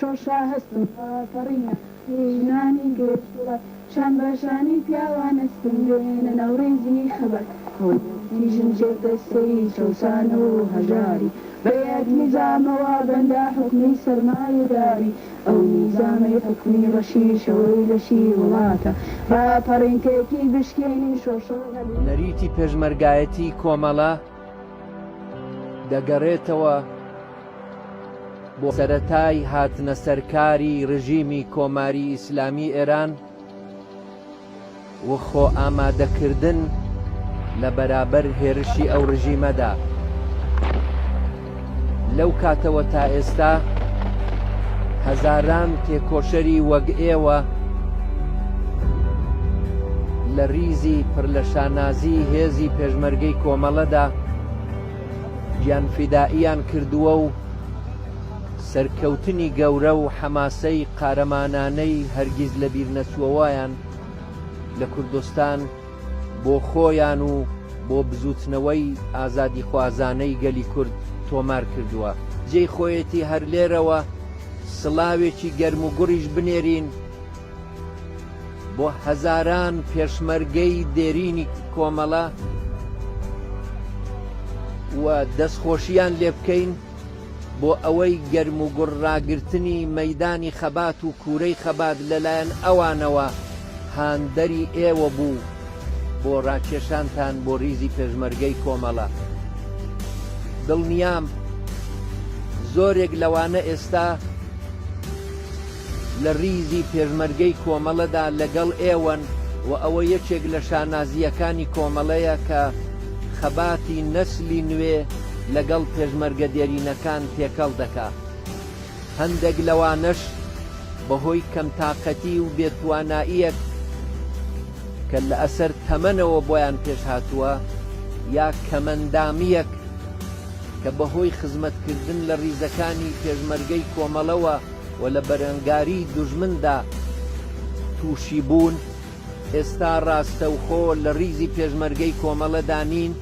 شۆشا هەستم پەڕینە ژنانی گەشتوڵە شان بەشانی پیاوانەستم لێنە ناوڕێزی خەبەر تیژن جێ دەستەی چەوسان و هەژاری بەیەک نیزامەوە بەندا حکمی سەرمایەداری ئەو نیزامی حکمی ڕەشیشەوەی لەشی وڵاتە ڕاپەڕینتێکی بشکێنی شۆشە نەریتی پێشمەرگایەتی کۆمەڵە دەگەڕێتەوە بۆ سەرەتای هاتنە سەرکاری ڕژیمی کۆماری ئیسلامی ئێران و خۆ ئامادەکردن لە بەرابەر هێرشی ئەو ڕژیمەدا. لەو کاتەوە تا ئێستا هەزاران تێکۆشەری وەک ئێوە لە ریزی پڕ لە شانازی هێزی پێشمەرگەی کۆمەڵەدا گیانفیدائیان کردووە و سەرکەوتنی گەورە و حەماسەی قارەمانانەی هەرگیز لەبیر نەچووەوەیان لە کوردستان بۆ خۆیان و بۆ بزوتنەوەی ئازادی خوازانەی گەلی کورد تۆمار کردووە. جێی خۆیەتی هەر لێرەوە سڵاوێکی گەرم و گوڕیش بنێرین بۆ هەزاران پێشمەرگەی دێرینی کۆمەڵە و دەستخۆشیان لێ بکەین بۆ ئەوەی گەرم و گوڕڕاگرتنی مەیدانی خەبات و کوورەی خەبات لەلایەن ئەوانەوە هاندەری ئێوە بوو بۆ ڕاکێشانتان بۆ ریزی پێشمەرگەی کۆمەڵە. دڵنیام زۆرێک لەوانە ئێستا لە ریزی پێشمەرگەی کۆمەڵەدا لەگەڵ ئێوەن و ئەوە یەکێک لە شانازیەکانی کۆمەڵەیە کە خەباتی نەسلی نوێ لەگەڵ پێشمەرگە دێرینەکان تێکەڵ دەکا. هەندێک لەوانەش بەهۆی کەمتاقەتی و بێتواناییەک کە لە ئەسەر تەمەنەوە بۆیان پێش هاتووە یا کەمەندامیەک کە بەهۆی خزمەتکردن لە ریزەکانی پێشمەرگەی کۆمەڵەوە و لە بەرەنگاری دوژمندا تووشی بوون ئێستا ڕاستەوخۆ لە ریزی پێشمەرگەی کۆمەڵەدانین،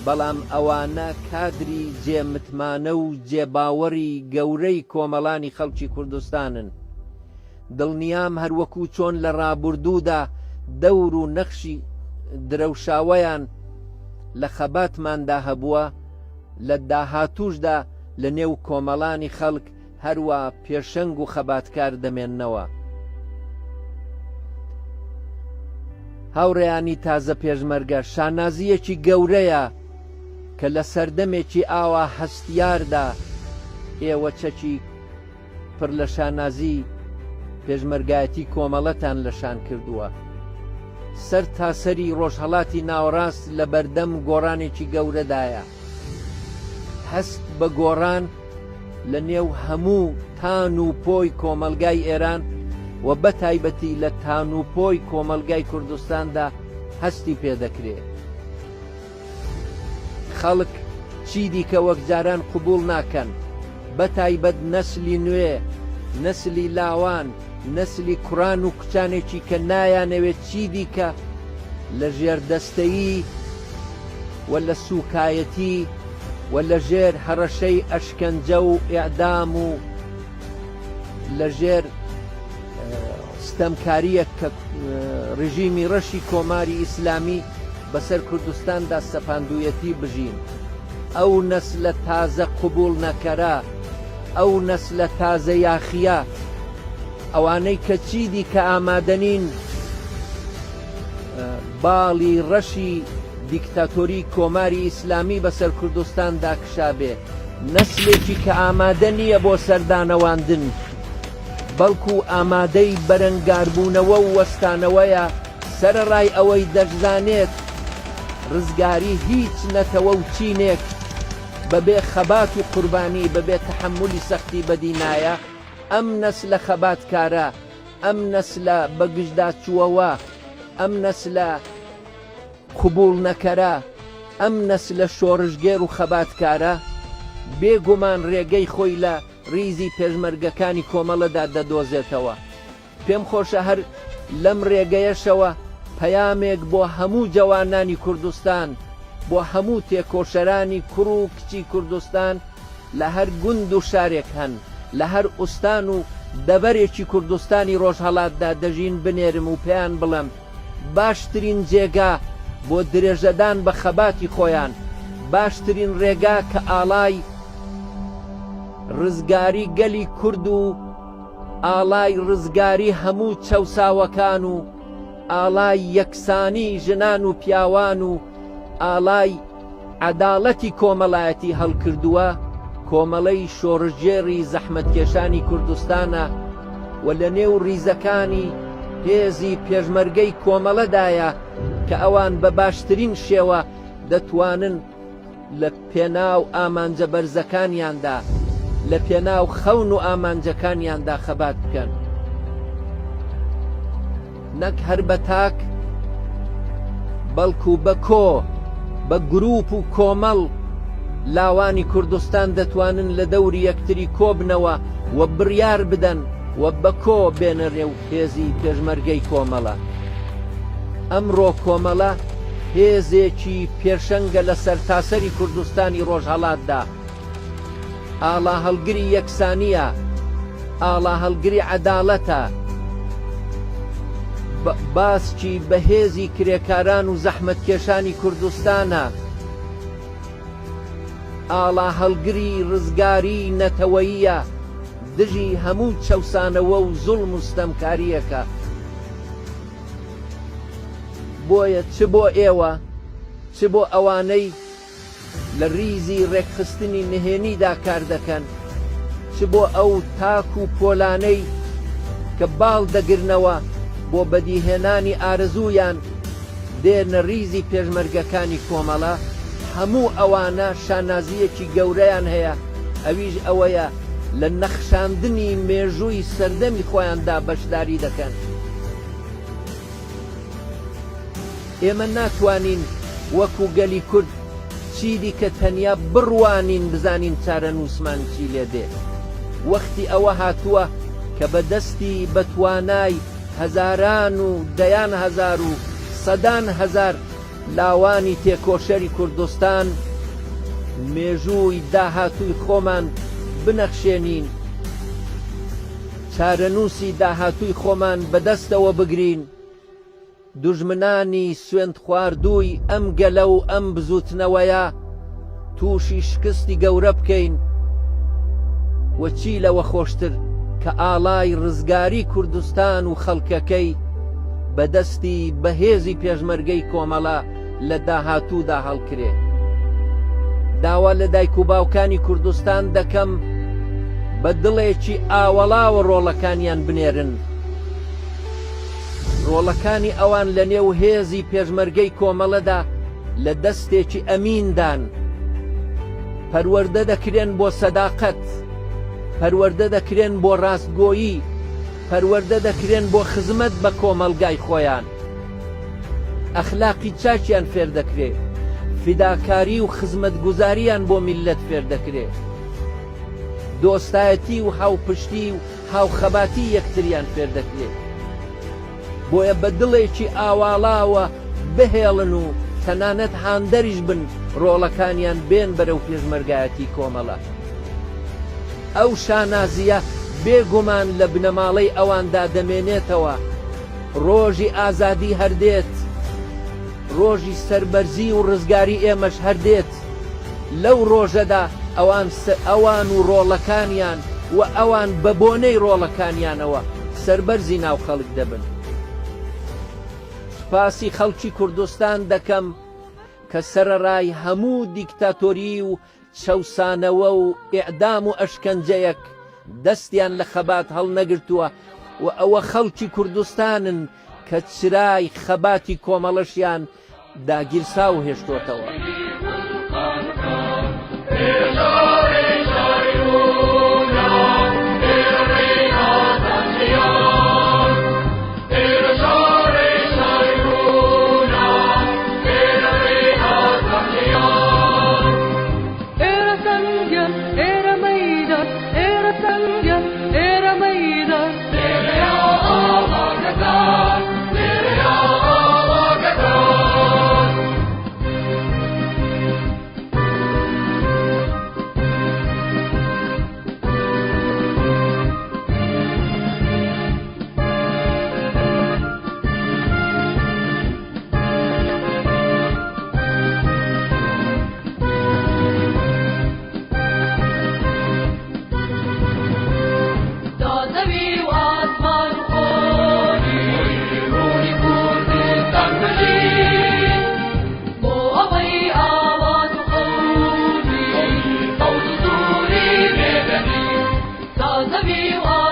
بەڵام ئەوانە کادری جێمتمانە و جێباوەڕی گەورەی کۆمەڵانی خەڵکی کوردستانن. دڵنیام هەروەکو چۆن لە ڕابردوودا دەور و نەخشی درەوشاوەیان لە خەباتماندا هەبووە، لە داهاتووشدا لە نێو کۆمەڵانی خەڵک هەروە پێشەنگ و خەباتکار دەمێننەوە. هاوڕێیانی تازە پێشمەرگە شانازیەکی گەورەیە کە لە سەردەمێکی ئاوا هەستیاردا ئێوە چەکی پڕ لە شانازی پێشمەرگایەتی کۆمەڵەتان لەشان کردووە. سەر تاسەری ڕۆژهەڵاتی ناوەڕاست لە بەردەم گۆڕانێکی گەورەدایە. هەست بە گۆڕان لە نێو هەموو تان و پۆی کۆمەلگای ئێران و بەتایبەتی لە تان و پۆی کۆمەلگای کوردستاندا هەستی پێدەکرێت. خەڵک چیدی کە وەک جاران قبول ناکەن، بەتایبەت نەسلی نوێ، نەسلی لاوان، نەسلی کوڕان و کچانێکی کە نایانەوێت چیدی کە لە ژێردەستەیی و لە سوکایەتی و لە ژێر هەڕەشەی ئەشکەنجە و ئیعدام و لە ژێر ستەمکاریە کە ڕژیمی ڕەشی کۆماری ئیسلامی بەسەر کوردستاندا سەپاندوویەتی بژین. ئەو نەسلە تازە قبول نەکەرا، ئەو نەسلە تازە یاخیە، ئەوانەی کە چیدی کە ئامادەنین باڵی ڕەشی دیکتاتۆری کۆماری ئیسلامی بەسەر کوردستاندا کشابێ، نەسلێکی کە ئامادە نییە بۆ سەردانەواندن، بەڵکو ئامادەی بەرەنگاربوونەوە و وەستانەوەیە سەرەڕای ئەوەی دەشزانێت ڕزگاری هیچ نەتەوە و چینێک بەبێ خەبات و قوربانی بەبێ تەحملی سەختی بەدینایە. ئەم نەسلە خەباتکارە، ئەم نەسلە بەگشدا چووەوە، ئەم نەسلە قبول نەکەرە، ئەم نەسلە شۆڕژگێر و خەباتکارە بێگومان ڕێگەی خۆی لە ریزی پێشمەرگەکانی کۆمەڵەدا دەدۆزێتەوە. پێم خۆشە هەر لەم ڕێگەیەشەوە پەیامێک بۆ هەموو جوانانی کوردستان، بۆ هەموو تێکۆشەرانی کوڕ و کچی کوردستان لە هەر گوند و شارێک هەن لە هەر ئوستان و دەبەرێکی کوردستانی ڕۆژهەڵاتدا دەژین بنێرم و پێیان بڵێم باشترین جێگا بۆ درێژەدان بە خەباتی خۆیان، باشترین ڕێگا کە ئاڵای ڕزگاری گەلی کورد و ئاڵای ڕزگاری هەموو چەوساوەکان و ئاڵای یەکسانی ژنان و پیاوان و ئاڵای عەداڵەتی کۆمەڵایەتی هەڵکردووە کۆمەڵەی شۆڕژێری زەحمەتکێشانی کوردستانە و لە نێو ریزەکانی هێزی پێشمەرگەی کۆمەڵەدایە کە ئەوان بە باشترین شێوە دەتوانن لە پێناو ئامانجە بەرزەکانیاندا لە پێناو خەون و ئامانجەکانیاندا خەبات بکەن، نەک هەر بە تاک بەڵکو بە کۆ بە گروپ و کۆمەڵ لاوانی کوردستان دەتوانن لە دەوری یەکتری کۆبنەوە و بڕیار بدەن و بە کۆ بێنە ڕێو هێزی پێشمەرگەی کۆمەڵە. ئەمڕۆ کۆمەڵە هێزێکی پێشەنگە لە سەرتاسەری کوردستانی ڕۆژهەڵاتدا، ئاڵا هەڵگری یەکسانیە، ئاڵا هەڵگری عەداڵەتە، باسکی بەهێزی کرێکاران و زەحمەتکێشانی کوردستانە، ئاڵا هەڵگری ڕزگاری نەتەوەییە، دژی هەموو چەوسانەوە و زوڵم و ستەمکاریەکە. بۆیە چ بۆ ئێوە چ بۆ ئەوانەی لە ریزی ڕێکخستنی نهێنیدا کار دەکەن، چ بۆ ئەو تاک و پۆلانەی کە باڵ دەگرنەوە بۆ بەدیهێنانی ئارەزوویان دێنە ریزی پێشمەرگەکانی کۆمەڵە، هەموو ئەوانە شانازیەکی گەورەیان هەیە، ئەویش ئەوەیە لە نەخشاندنی مێژووی سەردەمی خۆیاندا بەشداری دەکەن. ئێمە ناتوانین وەکو گەلی کورد چیدی کە تەنیا بڕوانین بزانین چارەنووسمان چی لێ دێ. وەختی ئەوە هاتووە کە بەدەستی بەتوانای هەزاران و دەیان هەزار و سەدان هەزار لاوانی تێکۆشەری کوردستان مێژووی داهاتووی خۆمان بنەخشێنین، چارەنووسی داهاتووی خۆمان بەدەستەوە بگرین، دوژمنانی سوێند خواردووی ئەم گەلە و ئەم بزوتنەوەیە تووشی شکستی گەورە بکەین. وەچی لەوە خۆشتر کە ئاڵای ڕزگاری کوردستان و خەڵکەکەی بەدەستی بەهێزی پێشمەرگەی کۆمەڵە لە داهاتوودا هەڵکرێ. داوا لە دایک و باوکانی کوردستان دەکەم بە دڵێکی ئاوەڵاوە ڕۆڵەکانیان بنێرن. ڕۆڵەکانی ئەوان لە نێو هێزی پێشمەرگەی کۆمەڵەدا لە دەستێکی ئەمیندان، پەروەردە دەکرێن بۆ سەداقەت، پەروەردە دەکرێن بۆ ڕاستگۆیی، پەروەردە دەکرێن بۆ خزمەت بە کۆمەلگای خۆیان. ئەخلاقی چاکیان فێر دەکرێت، فیداکاری و خزمەتگوزاریان بۆ میلەت فێر دەکرێت، دۆستایەتی و هاوپشتی و هاوخەباتی یەکتریان فێر دەکرێت. بۆیە بە دڵێکی ئاواڵاوە بهێڵن و تەنانەت هاندەریش بن ڕۆڵەکانیان بێن بەرەو پێشمەرگایەتی کۆمەڵە. ئەو شانازیە بێگومان لە بنەماڵەی ئەواندا دەمێنێتەوە. ڕۆژی ئازادی هەردێت، ڕۆژی سەربەرزی و ڕزگاری ئێمەش هەردێت. لەو ڕۆژەدا ئەوان و ڕۆڵەکانیان و ئەوان بە بۆنەی ڕۆڵەکانیانەوە سەربەرزی ناو خەڵک دەبن. سوپاسی خەڵکی کوردستان دەکەم کە سەرەڕای هەموو دیکتاتۆری و چەوسانەوە و ئیعدام و ئەشکەنجەیەک دەستیان لە خەبات هەڵنەگرتووە و ئەوە خەڵکی کوردستانن کە چرای خەباتی کۆمەڵەشیان داگیرسا و هێشتۆتەوە. Eva,